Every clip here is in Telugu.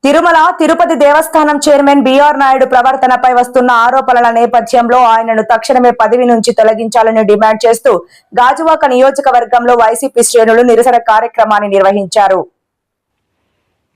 తిరుమల తిరుపతి దేవస్థానం చైర్మన్ బిఆర్ నాయుడు ప్రవర్తనపై వస్తున్న ఆరోపణల నేపథ్యంలో ఆయనను తక్షణమే పదవి నుంచి తొలగించాలని డిమాండ్ చేస్తూ గాజువాక నియోజకవర్గంలో వైసీపీ శ్రేణులు నిరసన కార్యక్రమాన్ని నిర్వహించారు.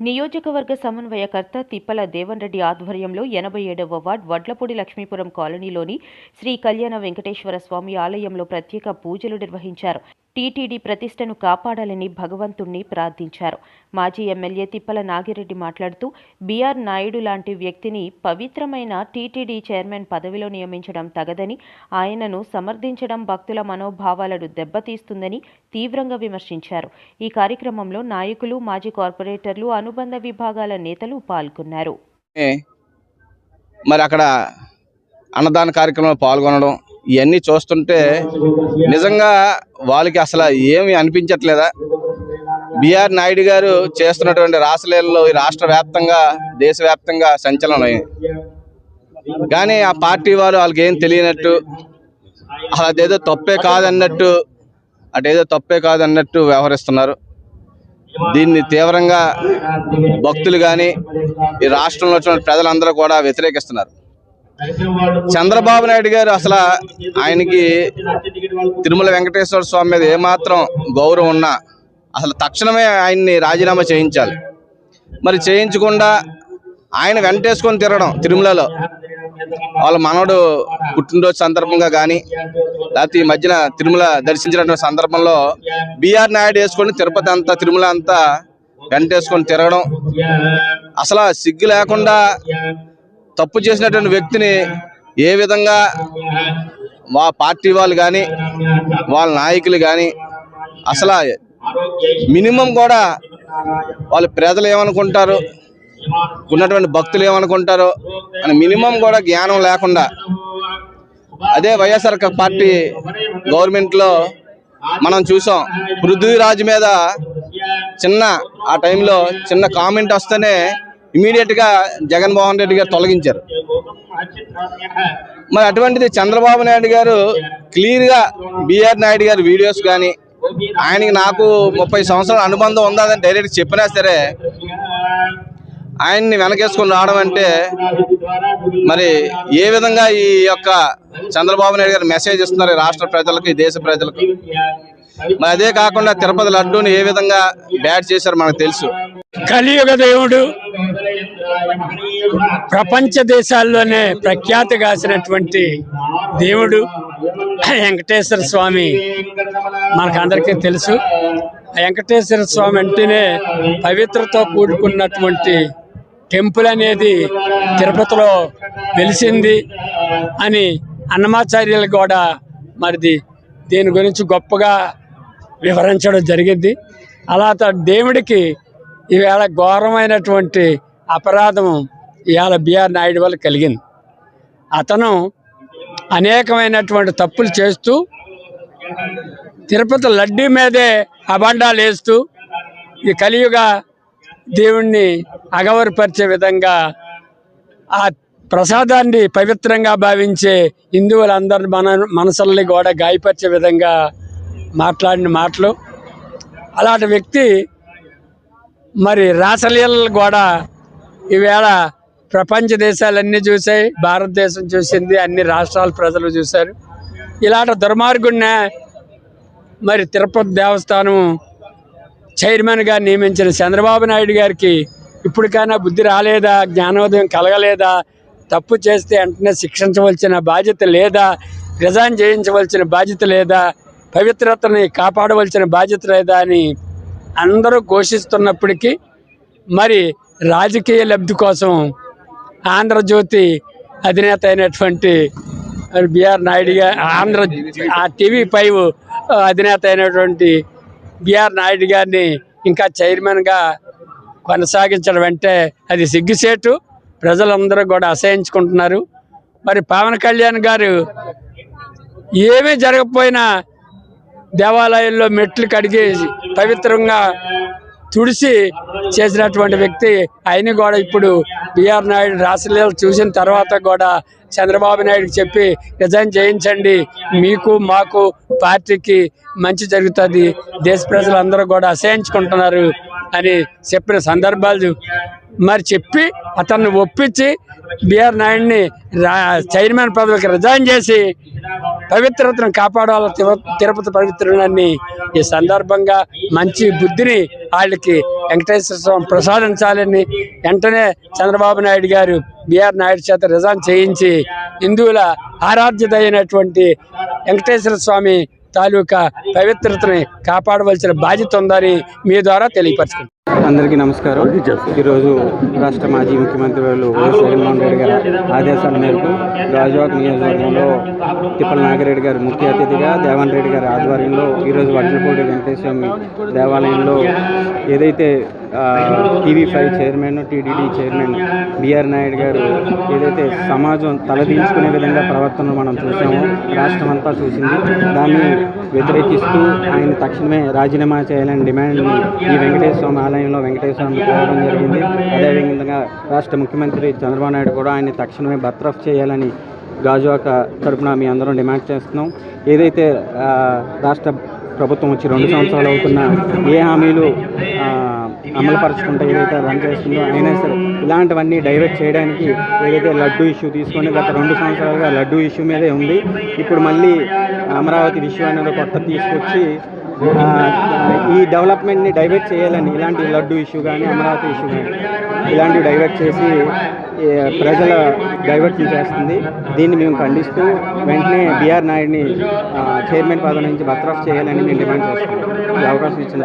నియోజకవర్గ సమన్వయకర్త తిప్పల దేవన్ రెడ్డి ఆధ్వర్యంలో 87వ వార్డ్ వడ్లపూడి లక్ష్మీపురం కాలనీలోని శ్రీ కళ్యాణ వెంకటేశ్వర స్వామి ఆలయంలో ప్రత్యేక పూజలు నిర్వహించారు. టీటీడీ ప్రతిష్టను కాపాడాలని భగవంతుణ్ణి ప్రార్థించారు. మాజీ ఎమ్మెల్యే తిప్పల నాగిరెడ్డి మాట్లాడుతూ బిఆర్ నాయుడు లాంటి వ్యక్తిని పవిత్రమైన టీటీడీ చైర్మన్ పదవిలో నియమించడం తగదని, ఆయనను సమర్థించడం భక్తుల మనోభావాలను దెబ్బతీస్తుందని తీవ్రంగా విమర్శించారు. ఈ కార్యక్రమంలో నాయకులు, మాజీ కార్పొరేటర్లు, అనుబంధ విభాగాల నేతలు పాల్గొన్నారు. మరి అక్కడ అన్నదాన కార్యక్రమంలో పాల్గొనడం ఇవన్నీ చూస్తుంటే నిజంగా వాళ్ళకి అసలు ఏమి అనిపించట్లేదా? బిఆర్ నాయుడు గారు చేస్తున్నటువంటి రాసలీలలో ఈ రాష్ట్ర వ్యాప్తంగా, దేశవ్యాప్తంగా సంచలనం. కానీ ఆ పార్టీ వారు వాళ్ళకి ఏం తెలియనట్టు, అదేదో తప్పే కాదన్నట్టు వ్యవహరిస్తున్నారు. దీన్ని తీవ్రంగా భక్తులు కానీ ఈ రాష్ట్రంలో వచ్చిన ప్రజలందరూ కూడా వ్యతిరేకిస్తున్నారు. చంద్రబాబు నాయుడు గారు అసలు ఆయనకి తిరుమల వెంకటేశ్వర స్వామి మీద ఏమాత్రం గౌరవం ఉన్నా అసలు తక్షణమే ఆయన్ని రాజీనామా చేయించాలి. మరి చేయించకుండా ఆయన వెంటేసుకొని తిరగడం, తిరుమలలో వాళ్ళ మనవడు పుట్టినరోజు సందర్భంగా కానీ లేకపోతే ఈ మధ్యన తిరుమల దర్శించినటువంటి సందర్భంలో బిఆర్ నాయుడు వేసుకొని తిరుపతి అంతా, తిరుమల అంతా వెంటేసుకొని తిరగడం, అసలు సిగ్గు లేకుండా తప్పు చేసినటువంటి వ్యక్తిని ఏ విధంగా మా పార్టీ వాళ్ళు కానీ వాళ్ళ నాయకులు కానీ అసలు మినిమం కూడా వాళ్ళ ప్రజలు ఏమనుకుంటారు, ఉన్నటువంటి భక్తులు ఏమనుకుంటారో అని మినిమం కూడా జ్ఞానం లేకుండా, అదే వైఎస్ఆర్ పార్టీ గవర్నమెంట్లో మనం చూసాం. పృథ్వీరాజ్ మీద ఆ టైంలో చిన్న కామెంట్ వస్తేనే ఇమీడియట్గా జగన్మోహన్ రెడ్డి గారు తొలగించారు. మరి అటువంటిది చంద్రబాబు నాయుడు గారు క్లియర్గా బిఆర్ నాయుడు గారి వీడియోస్ కానీ ఆయనకి నాకు 30 సంవత్సరాల అనుబంధం ఉందని డైరెక్ట్ చెప్పినా సరే ఆయన్ని వెనకేసుకొని రావడం అంటే మరి ఏ విధంగా ఈ యొక్క చంద్రబాబు నాయుడు గారు మెసేజ్ ఇస్తున్నారు రాష్ట్ర ప్రజలకు, ఈ దేశ ప్రజలకు. మరి అదే కాకుండా తిరుపతి లడ్డూని ఏ విధంగా బ్యాడ్ చేశారు మనకు తెలుసు. కలియుగ దేవుడు, ప్రపంచ దేశాల్లోనే ప్రఖ్యాతి గాసినటువంటి దేవుడు వెంకటేశ్వర స్వామి మనకందరికీ తెలుసు. వెంకటేశ్వర స్వామి అంటేనే పవిత్రతో కూడుకున్నటువంటి టెంపుల్ అనేది తిరుపతిలో వెలిసింది అని అన్నమాచార్యులు కూడా మరిది దీని గురించి గొప్పగా వివరించడం జరిగింది. అలా దేవుడికి ఈవేళ ఘోరమైనటువంటి అపరాధం ఇవాళ బిఆర్ నాయుడు వల్ల కలిగింది. అతను అనేకమైనటువంటి తప్పులు చేస్తూ తిరుపతి లడ్డూ మీదే అబండాలు వేస్తూ ఈ కలియుగ దేవుణ్ణి అగౌరవపరిచే విధంగా, ఆ ప్రసాదాన్ని పవిత్రంగా భావించే హిందువులందరి మనసుల్ని కూడా గాయపరిచే విధంగా మాట్లాడిన మాటలు. అలాంటి వ్యక్తి మరి రాసలీలలు కూడా ఈవేళ ప్రపంచ దేశాలన్నీ చూసాయి, భారతదేశం చూసింది, అన్ని రాష్ట్రాల ప్రజలు చూశారు. ఇలాంటి దుర్మార్గుడిని మరి తిరుపతి దేవస్థానం చైర్మన్గా నియమించిన చంద్రబాబు నాయుడు గారికి ఇప్పటికైనా బుద్ధి రాలేదా? జ్ఞానోదయం కలగలేదా? తప్పు చేస్తే వెంటనే శిక్షించవలసిన బాధ్యత లేదా? రిజైన్ చేయించవలసిన బాధ్యత లేదా? పవిత్రతని కాపాడవలసిన బాధ్యత లేదా అని అందరూ ఘోషిస్తున్నప్పటికీ మరి రాజకీయ లబ్ధి కోసం ఆంధ్రజ్యోతి అధినేత అయినటువంటి బిఆర్ నాయుడు గారు, TV5 అధినేత అయినటువంటి బిఆర్ నాయుడు గారిని ఇంకా చైర్మన్గా కొనసాగించడం అంటే అది సిగ్గుసేటు. ప్రజలందరూ కూడా అసహించుకుంటున్నారు. మరి పవన్ కళ్యాణ్ గారు ఏమీ జరగకపోయినా దేవాలయాల్లో మెట్లు కడిగి పవిత్రంగా తుడిసి చేసినటువంటి వ్యక్తి ఆయన కూడా ఇప్పుడు బిఆర్ నాయుడు రాసలీలలు చూసిన తర్వాత కూడా చంద్రబాబు నాయుడుకి చెప్పి రిజైన్ చేయించండి, మీకు మాకు పార్టీకి మంచి జరుగుతుంది, దేశ ప్రజలందరూ కూడా అసహించుకుంటున్నారు అని చెప్పిన సందర్భాలు మరి చెప్పి అతన్ని ఒప్పించి బిఆర్ నాయుడిని చైర్మన్ పదవికి రిజైన్ చేసి పవిత్రతను కాపాడాలి, తిరుపతి పవిత్రులని ఈ సందర్భంగా మంచి బుద్ధిని వాళ్ళకి వెంకటేశ్వర స్వామి ప్రసాదించాలని వెంటనే చంద్రబాబు నాయుడు గారు బిఆర్ నాయుడు చేత రిజైన్ చేయించి హిందువుల ఆరాధ్యత వెంకటేశ్వర స్వామి తాలూకా పవిత్రతని కాపాడవలసిన బాధ్యత ఉందని మీ ద్వారా తెలియపరచుకుంటాం. అందరికీ నమస్కారం. ఈరోజు రాష్ట్ర మాజీ ముఖ్యమంత్రి వైఎస్ జగన్మోహన్ రెడ్డి గారి ఆదేశాల మేరకు గాజువాక నియోజకవర్గంలో తిప్పల నాగిరెడ్డి గారు ముఖ్య అతిథిగా దేవన్ రెడ్డి గారి ఆధ్వర్యంలో ఈరోజు వడ్లపూడి వెంకటేశ్వర స్వామి దేవాలయంలో ఏదైతే TV5 chairman, TTD chairman B R Naidu గారు ఏదైతే సమాజం తలదించుకునే విధంగా ప్రవర్తన మనం చూసామో, రాష్ట్రం అంతా చూసింది. దాన్ని వ్యతిరేకిస్తూ ఆయన తక్షణమే రాజీనామా చేయాలని డిమాండ్ని ఈ వెంకటేశ్వర స్వామి ఆలయంలో వెంకటేశ్వర స్వామి కోరడం జరిగింది. అదేవిధంగా రాష్ట్ర ముఖ్యమంత్రి చంద్రబాబు నాయుడు కూడా ఆయన తక్షణమే బర్తరఫ్ చేయాలని గాజువాక తరపున మీ అందరం డిమాండ్ చేస్తున్నాం. ఏదైతే రాష్ట్ర ప్రభుత్వం వచ్చి 2 సంవత్సరాలు అవుతున్న ఏ హామీలు అమలుపరచుకుంటే ఏదైతే రన్ చేస్తుందో అయినా సరే ఇలాంటివన్నీ డైవర్ట్ చేయడానికి ఏదైతే లడ్డూ ఇష్యూ తీసుకొని గత 2 సంవత్సరాలుగా లడ్డూ ఇష్యూ మీదే ఉంది. ఇప్పుడు మళ్ళీ అమరావతి విషయం అనేది కొత్త తీసుకొచ్చి ఈ డెవలప్మెంట్ని డైవర్ట్ చేయాలని ఇలాంటి లడ్డూ ఇష్యూ కానీ అమరావతి ఇష్యూ కానీ ఇలాంటివి డైవర్ట్ చేసి ప్రజల డైవర్షన్ చేస్తుంది. దీన్ని మేము ఖండిస్తూ వెంటనే బిఆర్ నాయుడిని చైర్మన్ పదవి నుంచి బర్తరఫ్ చేయాలని మేము డిమాండ్ చేస్తున్నాం. ఈ అవకాశం ఇచ్చిన